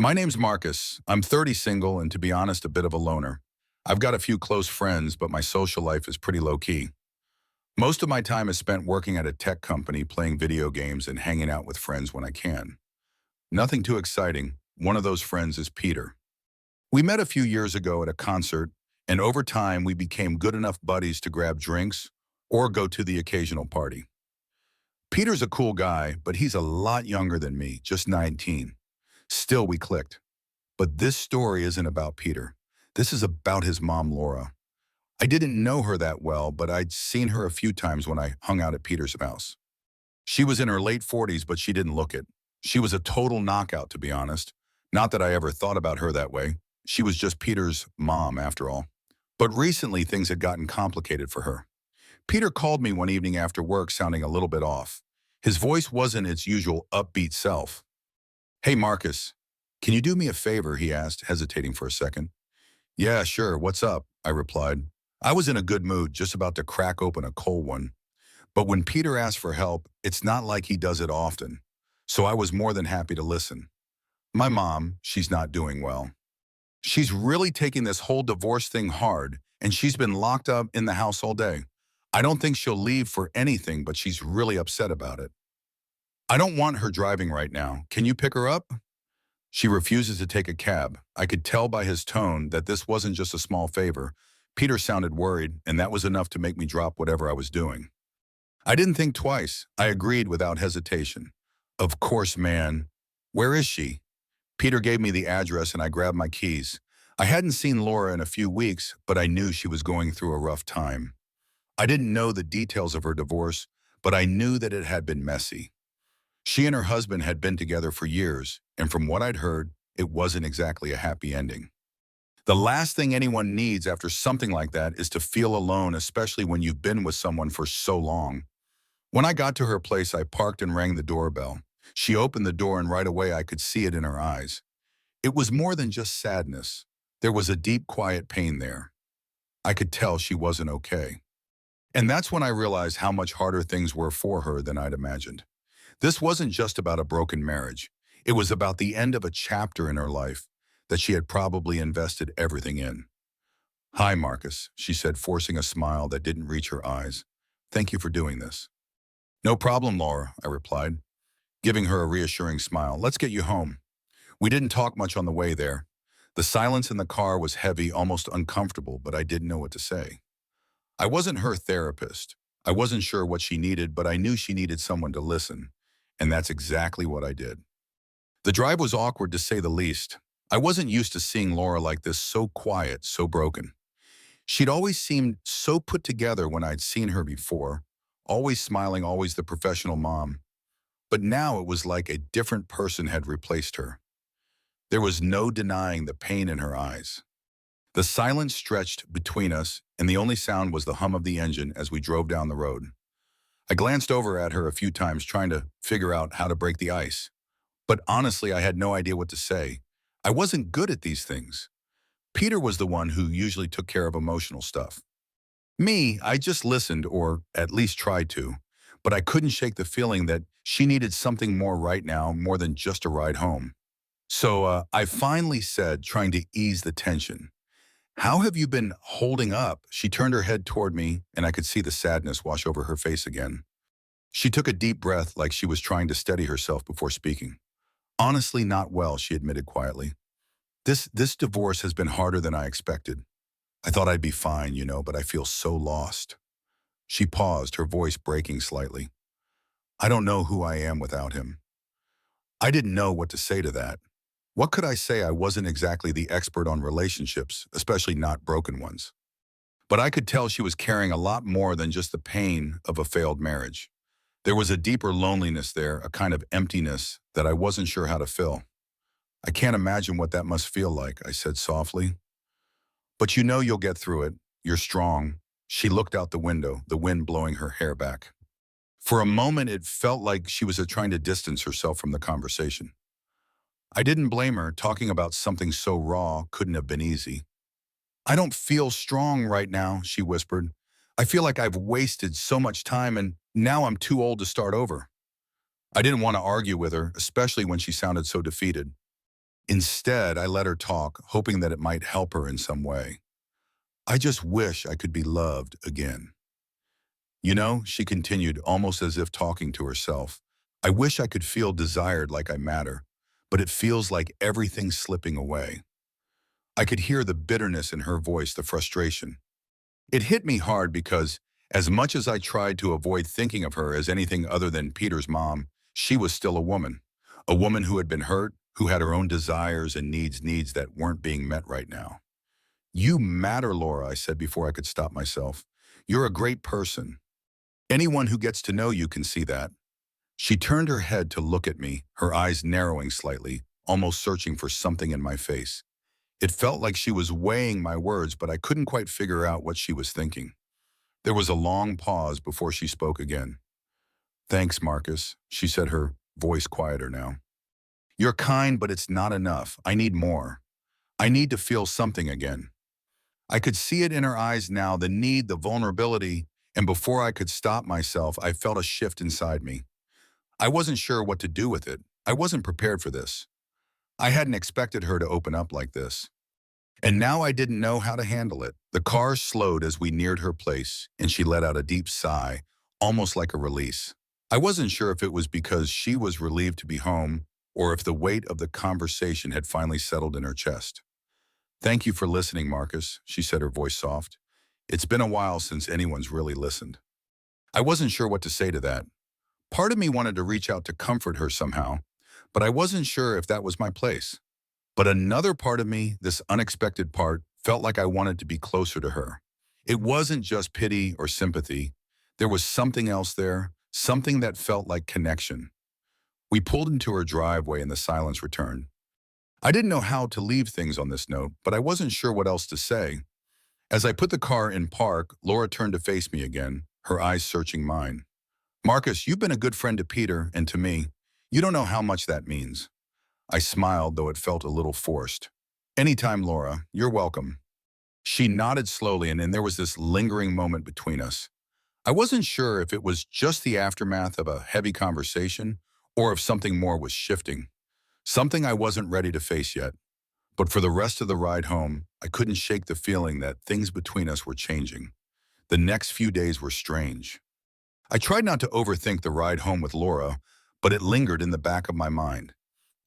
My name's Marcus. I'm 30, single, and to be honest, a bit of a loner. I've got a few close friends, but my social life is pretty low-key. Most of my time is spent working at a tech company, playing video games, and hanging out with friends when I can. Nothing too exciting. One of those friends is Peter. We met a few years ago at a concert, and over time we became good enough buddies to grab drinks or go to the occasional party. Peter's a cool guy, but he's a lot younger than me, just 19. Still, we clicked. But this story isn't about Peter. This is about his mom, Laura. I didn't know her that well, but I'd seen her a few times when I hung out at Peter's house. She was in her late 40s, but she didn't look it. She was a total knockout, to be honest. Not that I ever thought about her that way. She was just Peter's mom, after all. But recently, things had gotten complicated for her. Peter called me one evening after work sounding a little bit off. His voice wasn't its usual upbeat self. "Hey, Marcus, can you do me a favor?" he asked, hesitating for a second. "Yeah, sure. What's up?" I replied. I was in a good mood, just about to crack open a cold one. But when Peter asks for help, it's not like he does it often. So I was more than happy to listen. My mom, she's not doing well. She's really taking this whole divorce thing hard, and she's been locked up in the house all day. I don't think she'll leave for anything, but she's really upset about it. I don't want her driving right now. Can you pick her up? She refuses to take a cab. I could tell by his tone that this wasn't just a small favor. Peter sounded worried, and that was enough to make me drop whatever I was doing. I didn't think twice. I agreed without hesitation. "Of course, man. Where is she?" Peter gave me the address and I grabbed my keys. I hadn't seen Laura in a few weeks, but I knew she was going through a rough time. I didn't know the details of her divorce, but I knew that it had been messy. She and her husband had been together for years, and from what I'd heard, it wasn't exactly a happy ending. The last thing anyone needs after something like that is to feel alone, especially when you've been with someone for so long. When I got to her place, I parked and rang the doorbell. She opened the door, and right away I could see it in her eyes. It was more than just sadness. There was a deep, quiet pain there. I could tell she wasn't okay. And that's when I realized how much harder things were for her than I'd imagined. This wasn't just about a broken marriage. It was about the end of a chapter in her life that she had probably invested everything in. "Hi, Marcus," she said, forcing a smile that didn't reach her eyes. "Thank you for doing this." "No problem, Laura," I replied, giving her a reassuring smile. "Let's get you home." We didn't talk much on the way there. The silence in the car was heavy, almost uncomfortable, but I didn't know what to say. I wasn't her therapist. I wasn't sure what she needed, but I knew she needed someone to listen, and that's exactly what I did. The drive was awkward, to say the least. I wasn't used to seeing Laura like this, so quiet, so broken. She'd always seemed so put together when I'd seen her before, always smiling, always the professional mom. But now it was like a different person had replaced her. There was no denying the pain in her eyes. The silence stretched between us, and the only sound was the hum of the engine as we drove down the road. I glanced over at her a few times, trying to figure out how to break the ice. But honestly, I had no idea what to say. I wasn't good at these things. Peter was the one who usually took care of emotional stuff. Me, I just listened, or at least tried to. But I couldn't shake the feeling that she needed something more right now, more than just a ride home. So I finally said, trying to ease the tension, "How have you been holding up?" She turned her head toward me, and I could see the sadness wash over her face again. She took a deep breath, like she was trying to steady herself before speaking. "Honestly, not well," she admitted quietly. This divorce has been harder than I expected. I thought I'd be fine, but I feel so lost." She paused, her voice breaking slightly. "I don't know who I am without him." I didn't know what to say to that. What could I say? I wasn't exactly the expert on relationships, especially not broken ones. But I could tell she was carrying a lot more than just the pain of a failed marriage. There was a deeper loneliness there, a kind of emptiness that I wasn't sure how to fill. "I can't imagine what that must feel like," I said softly. "But you'll get through it. You're strong." She looked out the window, the wind blowing her hair back. For a moment, it felt like she was trying to distance herself from the conversation. I didn't blame her. Talking about something so raw couldn't have been easy. "I don't feel strong right now," she whispered. "I feel like I've wasted so much time, and now I'm too old to start over." I didn't want to argue with her, especially when she sounded so defeated. Instead, I let her talk, hoping that it might help her in some way. I just wish I could be loved again. You know, she continued, almost as if talking to herself. I wish I could feel desired like I matter, but it feels like everything's slipping away. I could hear the bitterness in her voice, the frustration. It hit me hard because, as much as I tried to avoid thinking of her as anything other than Peter's mom, she was still a woman who had been hurt, who had her own desires and needs that weren't being met right now. You matter, Laura, I said before I could stop myself. You're a great person. Anyone who gets to know you can see that. She turned her head to look at me, her eyes narrowing slightly, almost searching for something in my face. It felt like she was weighing my words, but I couldn't quite figure out what she was thinking. There was a long pause before she spoke again. Thanks, Marcus, she said, her voice quieter now. You're kind, but it's not enough. I need more. I need to feel something again. I could see it in her eyes now, the need, the vulnerability, and before I could stop myself, I felt a shift inside me. I wasn't sure what to do with it. I wasn't prepared for this. I hadn't expected her to open up like this. And now I didn't know how to handle it. The car slowed as we neared her place, and she let out a deep sigh, almost like a release. I wasn't sure if it was because she was relieved to be home or if the weight of the conversation had finally settled in her chest. Thank you for listening, Marcus, she said, her voice soft. It's been a while since anyone's really listened. I wasn't sure what to say to that. Part of me wanted to reach out to comfort her somehow, but I wasn't sure if that was my place. But another part of me, this unexpected part, felt like I wanted to be closer to her. It wasn't just pity or sympathy. There was something else there, something that felt like connection. We pulled into her driveway and the silence returned. I didn't know how to leave things on this note, but I wasn't sure what else to say. As I put the car in park, Laura turned to face me again, her eyes searching mine. Marcus, you've been a good friend to Peter and to me. You don't know how much that means. I smiled, though it felt a little forced. Anytime, Laura, you're welcome. She nodded slowly, and then there was this lingering moment between us. I wasn't sure if it was just the aftermath of a heavy conversation or if something more was shifting. Something I wasn't ready to face yet. But for the rest of the ride home, I couldn't shake the feeling that things between us were changing. The next few days were strange. I tried not to overthink the ride home with Laura, but it lingered in the back of my mind.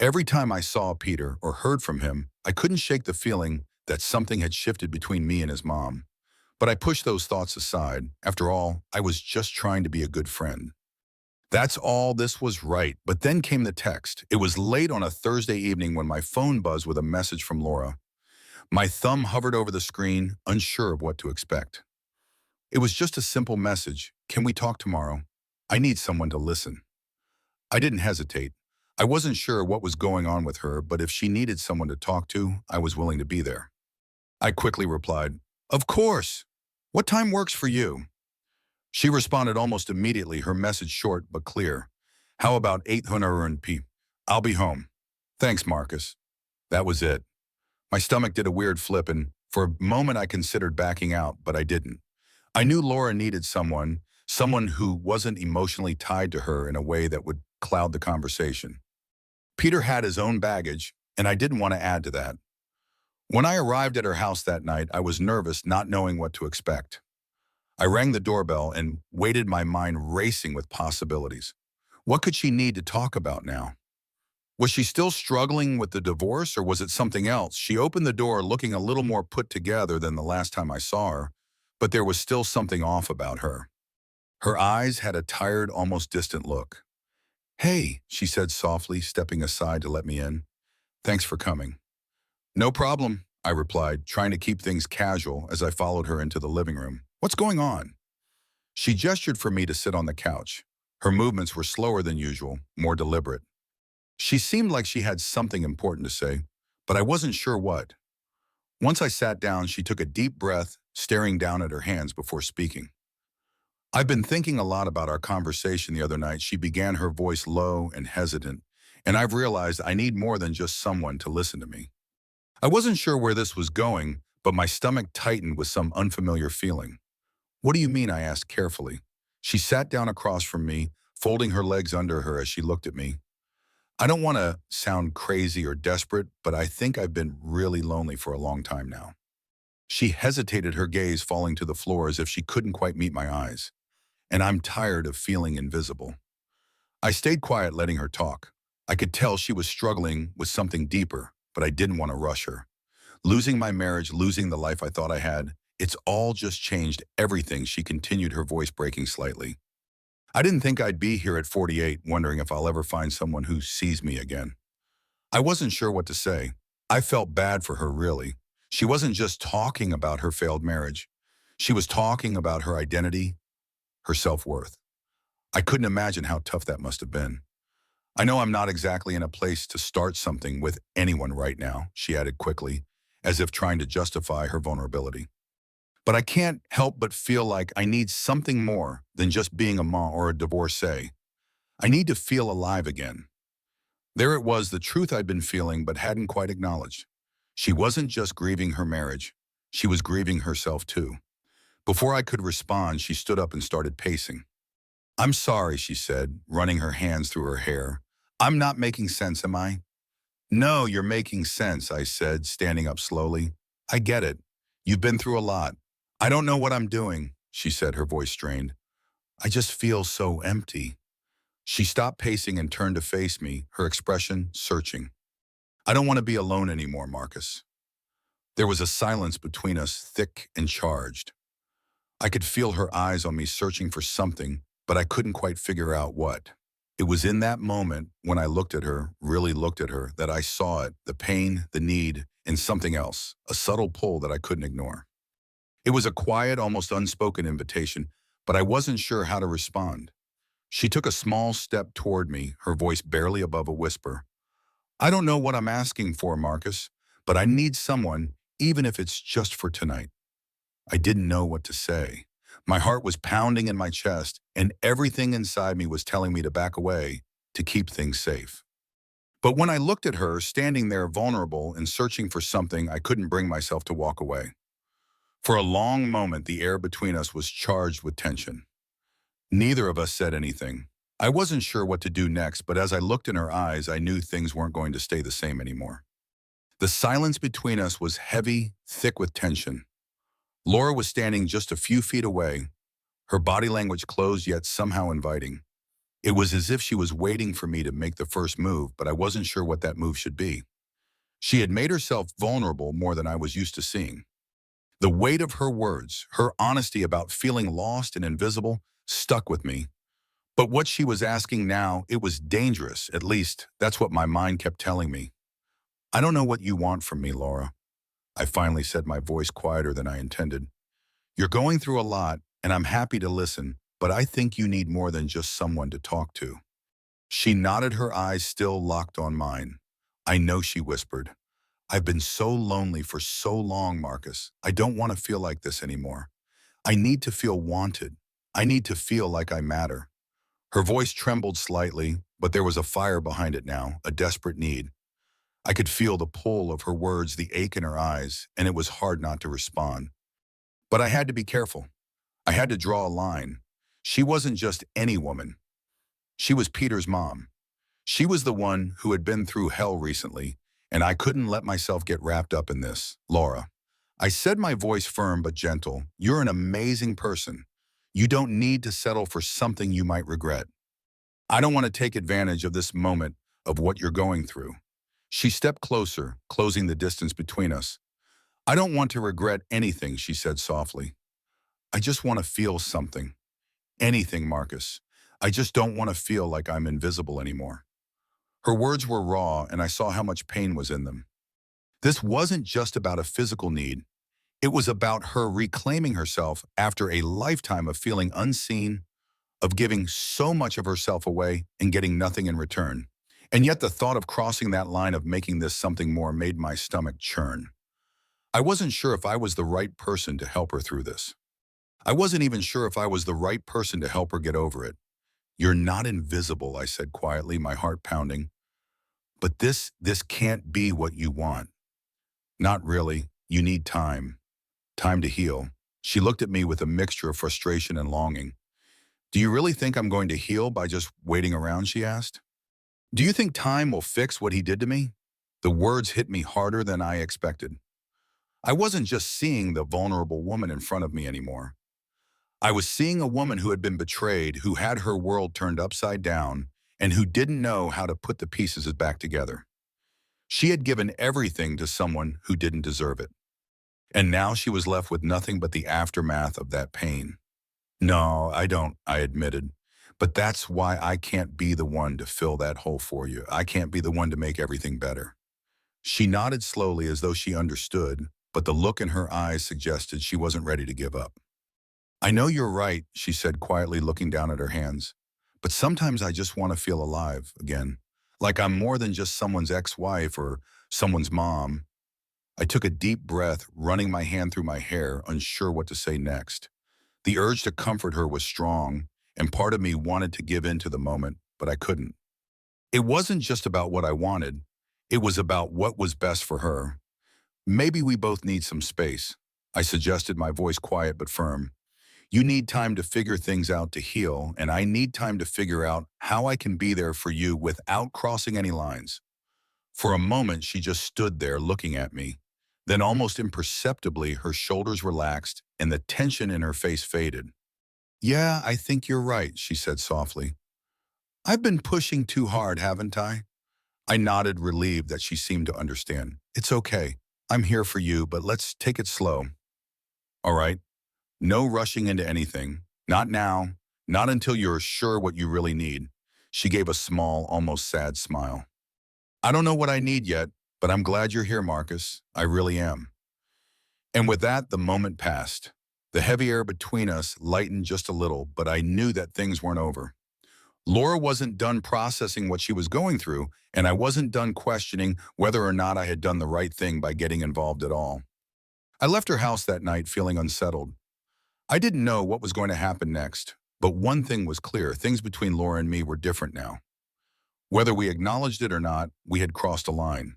Every time I saw Peter or heard from him, I couldn't shake the feeling that something had shifted between me and his mom. But I pushed those thoughts aside. After all, I was just trying to be a good friend. That's all. This was right. But then came the text. It was late on a Thursday evening when my phone buzzed with a message from Laura. My thumb hovered over the screen, unsure of what to expect. It was just a simple message. Can we talk tomorrow? I need someone to listen. I didn't hesitate. I wasn't sure what was going on with her, but if she needed someone to talk to, I was willing to be there. I quickly replied, Of course. What time works for you? She responded almost immediately, her message short but clear. How about 800 p? I'll be home. Thanks, Marcus. That was it. My stomach did a weird flip, and for a moment I considered backing out, but I didn't. I knew Laura needed someone who wasn't emotionally tied to her in a way that would cloud the conversation. Peter had his own baggage, and I didn't want to add to that. When I arrived at her house that night, I was nervous, not knowing what to expect. I rang the doorbell and waited, my mind racing with possibilities. What could she need to talk about now? Was she still struggling with the divorce, or was it something else? She opened the door looking a little more put together than the last time I saw her, but there was still something off about her. Her eyes had a tired, almost distant look. Hey, she said softly, stepping aside to let me in. Thanks for coming. No problem, I replied, trying to keep things casual as I followed her into the living room. What's going on? She gestured for me to sit on the couch. Her movements were slower than usual, more deliberate. She seemed like she had something important to say, but I wasn't sure what. Once I sat down, she took a deep breath, staring down at her hands before speaking. I've been thinking a lot about our conversation the other night. She began, her voice low and hesitant, and I've realized I need more than just someone to listen to me. I wasn't sure where this was going, but my stomach tightened with some unfamiliar feeling. What do you mean? I asked carefully. She sat down across from me, folding her legs under her as she looked at me. I don't want to sound crazy or desperate, but I think I've been really lonely for a long time now. She hesitated, her gaze falling to the floor as if she couldn't quite meet my eyes. And I'm tired of feeling invisible. I stayed quiet, letting her talk. I could tell she was struggling with something deeper, but I didn't want to rush her. Losing my marriage, losing the life I thought I had, it's all just changed everything, she continued, her voice breaking slightly. I didn't think I'd be here at 48, wondering if I'll ever find someone who sees me again. I wasn't sure what to say. I felt bad for her, really. She wasn't just talking about her failed marriage. She was talking about her identity, her self-worth. I couldn't imagine how tough that must have been. I know I'm not exactly in a place to start something with anyone right now, she added quickly, as if trying to justify her vulnerability. But I can't help but feel like I need something more than just being a mom or a divorcee. I need to feel alive again. There it was, the truth I'd been feeling but hadn't quite acknowledged. She wasn't just grieving her marriage. She was grieving herself too. Before I could respond, she stood up and started pacing. "I'm sorry," she said, running her hands through her hair. "I'm not making sense, am I?" "No, you're making sense," I said, standing up slowly. "I get it. You've been through a lot. I don't know what I'm doing," she said, her voice strained. "I just feel so empty." She stopped pacing and turned to face me, her expression searching. "I don't want to be alone anymore, Marcus." There was a silence between us, thick and charged. I could feel her eyes on me, searching for something, but I couldn't quite figure out what. It was in that moment, when I looked at her, really looked at her, that I saw it, the pain, the need, and something else, a subtle pull that I couldn't ignore. It was a quiet, almost unspoken invitation, but I wasn't sure how to respond. She took a small step toward me, her voice barely above a whisper. "I don't know what I'm asking for, Marcus, but I need someone, even if it's just for tonight." I didn't know what to say. My heart was pounding in my chest, and everything inside me was telling me to back away, to keep things safe. But when I looked at her, standing there vulnerable and searching for something, I couldn't bring myself to walk away. For a long moment, the air between us was charged with tension. Neither of us said anything. I wasn't sure what to do next, but as I looked in her eyes, I knew things weren't going to stay the same anymore. The silence between us was heavy, thick with tension. Laura was standing just a few feet away, her body language closed yet somehow inviting. It was as if she was waiting for me to make the first move, but I wasn't sure what that move should be. She had made herself vulnerable more than I was used to seeing. The weight of her words, her honesty about feeling lost and invisible, stuck with me. But what she was asking now, it was dangerous, at least that's what my mind kept telling me. "I don't know what you want from me, Laura," I finally said, my voice quieter than I intended. "You're going through a lot, and I'm happy to listen, but I think you need more than just someone to talk to." She nodded, her eyes still locked on mine. "I know," she whispered. "I've been so lonely for so long, Marcus. I don't want to feel like this anymore. I need to feel wanted. I need to feel like I matter." Her voice trembled slightly, but there was a fire behind it now, a desperate need. I could feel the pull of her words, the ache in her eyes, and it was hard not to respond. But I had to be careful. I had to draw a line. She wasn't just any woman. She was Peter's mom. She was the one who had been through hell recently, and I couldn't let myself get wrapped up in this. "Laura," I said, my voice firm but gentle, "you're an amazing person. You don't need to settle for something you might regret. I don't want to take advantage of this moment of what you're going through." She stepped closer, closing the distance between us. "I don't want to regret anything," she said softly. "I just want to feel something. Anything, Marcus. I just don't want to feel like I'm invisible anymore." Her words were raw, and I saw how much pain was in them. This wasn't just about a physical need. It was about her reclaiming herself after a lifetime of feeling unseen, of giving so much of herself away and getting nothing in return. And yet the thought of crossing that line, of making this something more, made my stomach churn. I wasn't sure if I was the right person to help her through this. I wasn't even sure if I was the right person to help her get over it. "You're not invisible," I said quietly, my heart pounding. "But this can't be what you want." "Not really. You need time. Time to heal." She looked at me with a mixture of frustration and longing. "Do you really think I'm going to heal by just waiting around?" she asked. Do you think time will fix what he did to me? The words hit me harder than I expected. I wasn't just seeing the vulnerable woman in front of me anymore. I was seeing a woman who had been betrayed, who had her world turned upside down, and who didn't know how to put the pieces back together. She had given everything to someone who didn't deserve it. And now she was left with nothing but the aftermath of that pain. No, I don't, I admitted. But that's why I can't be the one to fill that hole for you. I can't be the one to make everything better. She nodded slowly as though she understood, but the look in her eyes suggested she wasn't ready to give up. I know you're right, she said quietly, looking down at her hands. But sometimes I just want to feel alive again. Like I'm more than just someone's ex-wife or someone's mom. I took a deep breath, running my hand through my hair, unsure what to say next. The urge to comfort her was strong, and part of me wanted to give in to the moment, but I couldn't. It wasn't just about what I wanted. It was about what was best for her. Maybe we both need some space, I suggested, my voice quiet but firm. You need time to figure things out to heal, and I need time to figure out how I can be there for you without crossing any lines. For a moment, she just stood there looking at me. Then almost imperceptibly, her shoulders relaxed and the tension in her face faded. Yeah, I think you're right, she said softly. I've been pushing too hard, haven't I? I nodded, relieved that she seemed to understand. It's okay. I'm here for you, but let's take it slow. All right. No rushing into anything. Not now. Not until you're sure what you really need. She gave a small, almost sad smile. I don't know what I need yet, but I'm glad you're here, Marcus. I really am. And with that, the moment passed. The heavy air between us lightened just a little, but I knew that things weren't over. Laura wasn't done processing what she was going through, and I wasn't done questioning whether or not I had done the right thing by getting involved at all. I left her house that night feeling unsettled. I didn't know what was going to happen next, but one thing was clear: things between Laura and me were different now. Whether we acknowledged it or not, we had crossed a line.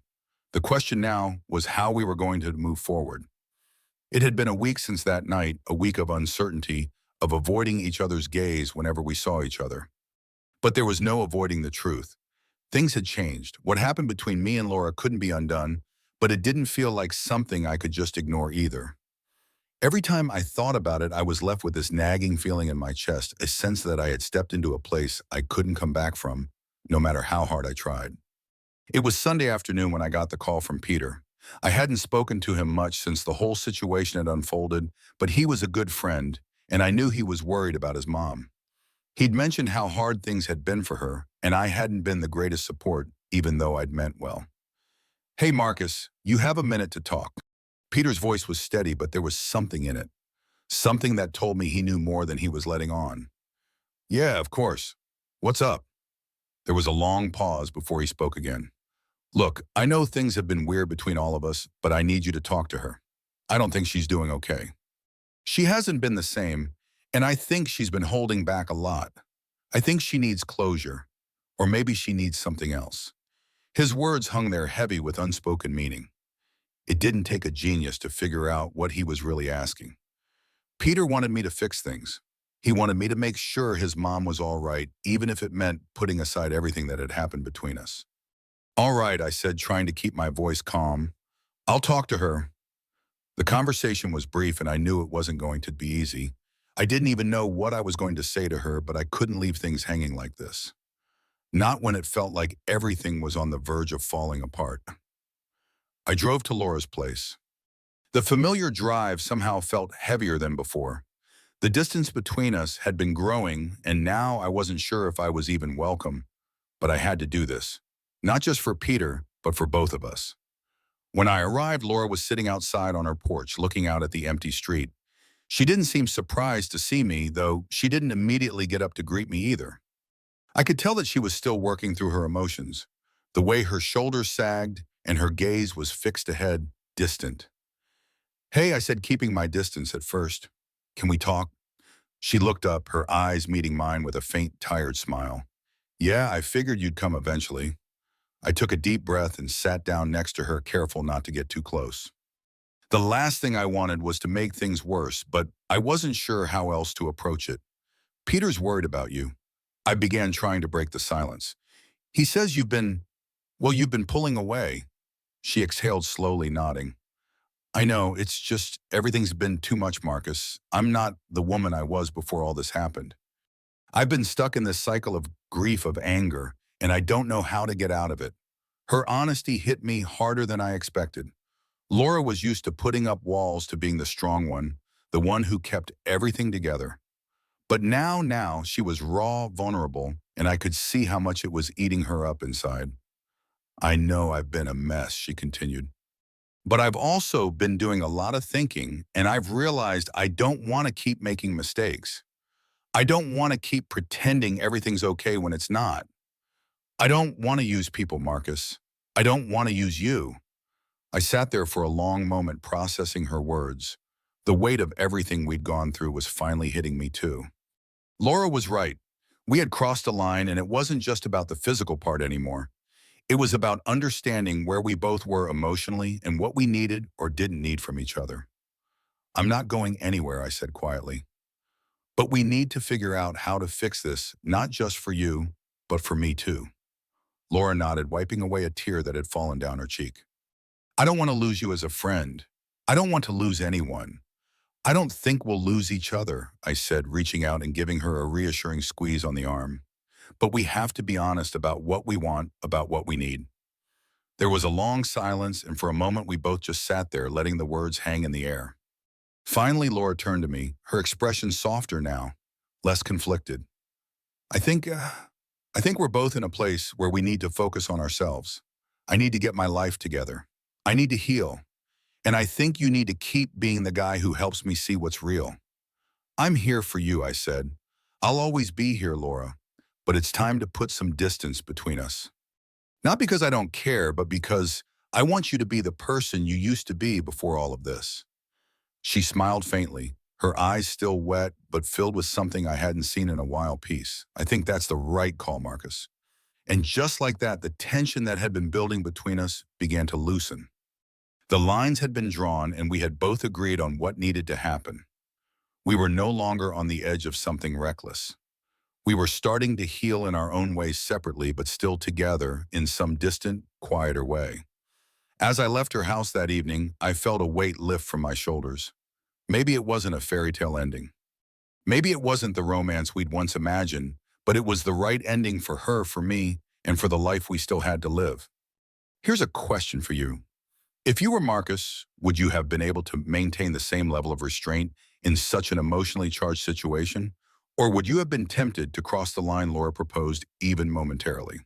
The question now was how we were going to move forward. It had been a week since that night, a week of uncertainty, of avoiding each other's gaze whenever we saw each other. But there was no avoiding the truth. Things had changed. What happened between me and Laura couldn't be undone, but it didn't feel like something I could just ignore either. Every time I thought about it, I was left with this nagging feeling in my chest, a sense that I had stepped into a place I couldn't come back from, no matter how hard I tried. It was Sunday afternoon when I got the call from Peter. I hadn't spoken to him much since the whole situation had unfolded, but he was a good friend, and I knew he was worried about his mom. He'd mentioned how hard things had been for her, and I hadn't been the greatest support, even though I'd meant well. Hey, Marcus, you have a minute to talk. Peter's voice was steady, but there was something in it. Something that told me he knew more than he was letting on. Yeah, of course. What's up? There was a long pause before he spoke again. Look, I know things have been weird between all of us, but I need you to talk to her. I don't think she's doing okay. She hasn't been the same, and I think she's been holding back a lot. I think she needs closure, or maybe she needs something else. His words hung there heavy with unspoken meaning. It didn't take a genius to figure out what he was really asking. Peter wanted me to fix things. He wanted me to make sure his mom was all right, even if it meant putting aside everything that had happened between us. All right, I said, trying to keep my voice calm. I'll talk to her. The conversation was brief, and I knew it wasn't going to be easy. I didn't even know what I was going to say to her, but I couldn't leave things hanging like this. Not when it felt like everything was on the verge of falling apart. I drove to Laura's place. The familiar drive somehow felt heavier than before. The distance between us had been growing, and now I wasn't sure if I was even welcome. But I had to do this. Not just for Peter, but for both of us. When I arrived, Laura was sitting outside on her porch, looking out at the empty street. She didn't seem surprised to see me, though she didn't immediately get up to greet me either. I could tell that she was still working through her emotions. The way her shoulders sagged and her gaze was fixed ahead, distant. Hey, I said, keeping my distance at first. Can we talk? She looked up, her eyes meeting mine with a faint, tired smile. Yeah, I figured you'd come eventually. I took a deep breath and sat down next to her, careful not to get too close. The last thing I wanted was to make things worse, but I wasn't sure how else to approach it. Peter's worried about you. I began, trying to break the silence. He says you've been pulling away. She exhaled slowly, nodding. I know, it's just everything's been too much, Marcus. I'm not the woman I was before all this happened. I've been stuck in this cycle of grief, of anger, and I don't know how to get out of it. Her honesty hit me harder than I expected. Laura was used to putting up walls, to being the strong one, the one who kept everything together. But now she was raw, vulnerable, and I could see how much it was eating her up inside. I know I've been a mess, she continued. But I've also been doing a lot of thinking, and I've realized I don't want to keep making mistakes. I don't want to keep pretending everything's okay when it's not. I don't want to use people, Marcus. I don't want to use you. I sat there for a long moment processing her words. The weight of everything we'd gone through was finally hitting me too. Laura was right. We had crossed a line, and it wasn't just about the physical part anymore. It was about understanding where we both were emotionally and what we needed or didn't need from each other. I'm not going anywhere, I said quietly. But we need to figure out how to fix this, not just for you, but for me too. Laura nodded, wiping away a tear that had fallen down her cheek. I don't want to lose you as a friend. I don't want to lose anyone. I don't think we'll lose each other, I said, reaching out and giving her a reassuring squeeze on the arm. But we have to be honest about what we want, about what we need. There was a long silence, and for a moment we both just sat there, letting the words hang in the air. Finally, Laura turned to me, her expression softer now, less conflicted. I think, uh, I think we're both in a place where we need to focus on ourselves. I need to get my life together. I need to heal. And I think you need to keep being the guy who helps me see what's real. I'm here for you, I said. I'll always be here, Laura. But it's time to put some distance between us. Not because I don't care, but because I want you to be the person you used to be before all of this. She smiled faintly, her eyes still wet, but filled with something I hadn't seen in a while. Peace. I think that's the right call, Marcus. And just like that, the tension that had been building between us began to loosen. The lines had been drawn, and we had both agreed on what needed to happen. We were no longer on the edge of something reckless. We were starting to heal in our own ways, separately, but still together in some distant, quieter way. As I left her house that evening, I felt a weight lift from my shoulders. Maybe it wasn't a fairy tale ending. Maybe it wasn't the romance we'd once imagined, but it was the right ending for her, for me, and for the life we still had to live. Here's a question for you. If you were Marcus, would you have been able to maintain the same level of restraint in such an emotionally charged situation? Or would you have been tempted to cross the line Laura proposed even momentarily?